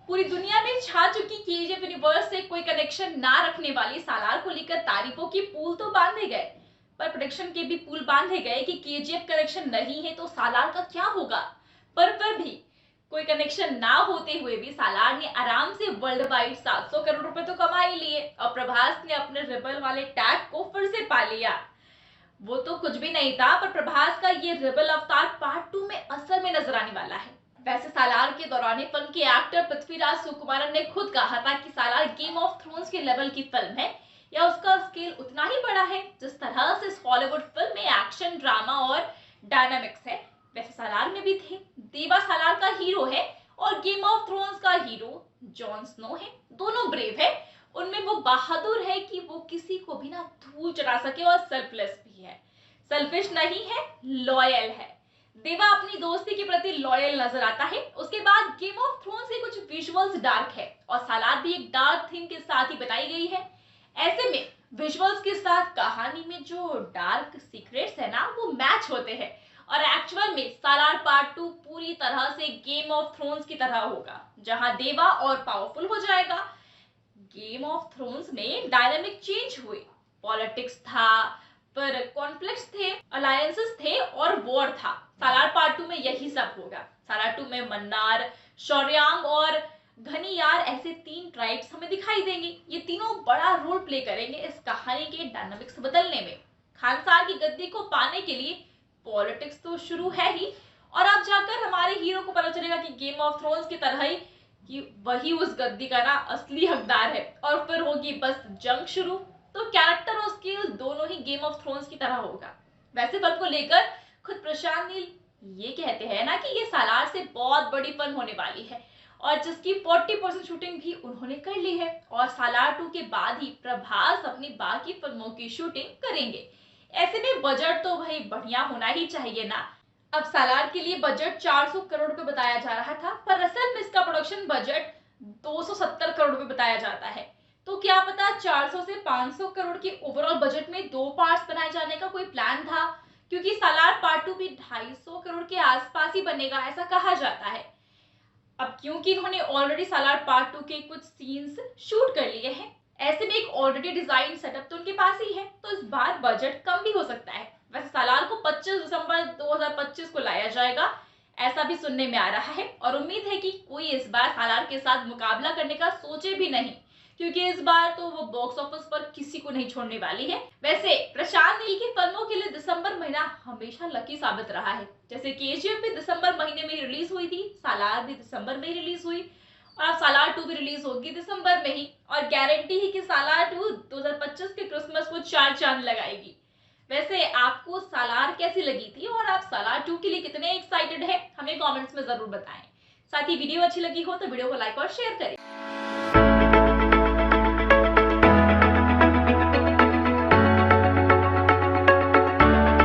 पूरी दुनिया में छा चुकी केजीएफ यूनिवर्स से कोई कनेक्शन ना रखने वाली सालार को लेकर तारीफों की पुल तो बांधे गए, पर प्रोडक्शन के भी पुल बांधे गए कि केजीएफ कनेक्शन नहीं है तो सालार का क्या होगा। पर भी कोई कनेक्शन ना होते हुए भी सालार ने आराम से वर्ल्ड वाइड 700 करोड़ रुपए तो कमा ही लिए और प्रभास ने अपने रिबल वाले टैग को फिर से पा लिया। वो तो कुछ भी नहीं था, पर प्रभास का ये रिबल अवतार पार्ट 2 में असल में नजर आने वाला है। वैसे सालार के दौरान फिल्म के एक्टर पृथ्वीराज सुकुमारन ने खुद कहा था कि सालार गेम ऑफ थ्रोन्स के लेवल की फिल्म है या उसका स्केल उतना ही बड़ा है जिस तरह से हॉलीवुड फिल्म में एक्शन ड्रामा और डायनामिक्स है, वैसे सालार में भी थे। देवा सालार का हीरो है और गेम ऑफ थ्रोन्स का हीरो जॉन स्नो है। दोनों ब्रेव है, उनमें वो बहादुर है कि वो किसी को भी ना धूल चढ़ा सके और सेल्फलेस भी है, सेल्फिश नहीं है, लॉयल है। देवा अपनी दोस्ती के प्रति लॉयल नजर आता है। उसके बाद गेम ऑफ थ्रोन्स के कुछ विजुअल्स डार्क है और सालार भी एक डार्क थीम के साथ ही बताई गई है। ऐसे में विजुअल्स के साथ कहानी में जो डार्क सीक्रेट्स है ना वो मैच होते हैं और एक्चुअल में सालार पार्ट 2 पूरी तरह से गेम ऑफ थ्रोन्स की तरह होगा, जहां देवा और पावरफुल हो जाएगा। गेम ऑफ थ्रोन्स में डायनामिक चेंज हुए, पॉलिटिक्स था, पर कॉन्फ्लिक्ट्स थे, अलायंसेस थे और वॉर था। सालार पार्ट 2 में यही सब होगा। सालार 2 में मन्नार, शौर्यांग और घनियार ऐसे 3 ट्राइब्स हमें दिखाई देंगे। ये तीनों बड़ा रोल प्ले करेंगे इस कहानी के डायनामिक्स बदलने में। खानसार की गद्दी को पाने के लिए पॉलिटिक्स तो शुरू है ही, और अब जाकर हमारे हीरो को पता चलेगा कि गेम ऑफ थ्रोन्स की तरह ही कि वही उस गद्दी का ना असली हकदार है और फिर होगी बस जंग शुरू। तो कैरेक्टर और स्किल दोनों ही गेम ऑफ थ्रोन्स की तरह होगा। वैसे फिल्म को लेकर खुद प्रशांत नील ये कहते हैं ना कि ये सालार से बहुत बड़ी फिल्म होने वाली है और जिसकी 40% शूटिंग भी उन्होंने कर ली है और सालार 2 के बाद ही प्रभास अपनी बाकी फिल्मों की शूटिंग करेंगे। ऐसे में बजट तो भाई बढ़िया होना ही चाहिए ना। अब सालार के लिए बजट 400 करोड़ रुपए बताया जा रहा था, पर असल में इसका प्रोडक्शन बजट 270 करोड़ रुपए बताया जाता है। तो क्या पता 400 से 500 करोड़ के ओवरऑल बजट में 2 पार्ट्स बनाए जाने का कोई प्लान था, क्योंकि सालार पार्ट 2 भी 250 करोड़ के आसपास ही बनेगा ऐसा कहा जाता है। अब क्योंकि इन्होंने ऑलरेडी सालार पार्ट 2 के कुछ सीन्स शूट कर लिए हैं, ऐसे में एक ऑलरेडी डिजाइन सेटअप तो उनके पास ही है, तो इस बार बजट कम भी हो सकता है। वैसे सालार को 25 दिसंबर 2025 को लाया जाएगा ऐसा भी सुनने में आ रहा है और उम्मीद है कि कोई इस बार सालार के साथ मुकाबला करने का सोचे भी नहीं, क्योंकि इस बार तो वो बॉक्स ऑफिस पर किसी को नहीं छोड़ने वाली है। वैसे प्रशांत नील की फिल्मों के लिए दिसंबर महीना हमेशा लकी साबित रहा है। जैसे केजीएफ भी दिसंबर महीने में रिलीज हुई थी, सालार भी दिसंबर में रिलीज हुई और अब सालार 2 भी रिलीज होगी दिसंबर में ही, और गारंटी है कि सालार 2 2025 के क्रिसमस को 4 चांद लगाएगी। वैसे आपको सालार कैसी लगी थी और आप सालार 2 के लिए कितने एक्साइटेड हैं, हमें कमेंट्स में जरूर बताएं। साथ ही वीडियो अच्छी लगी हो तो वीडियो को लाइक और शेयर करें।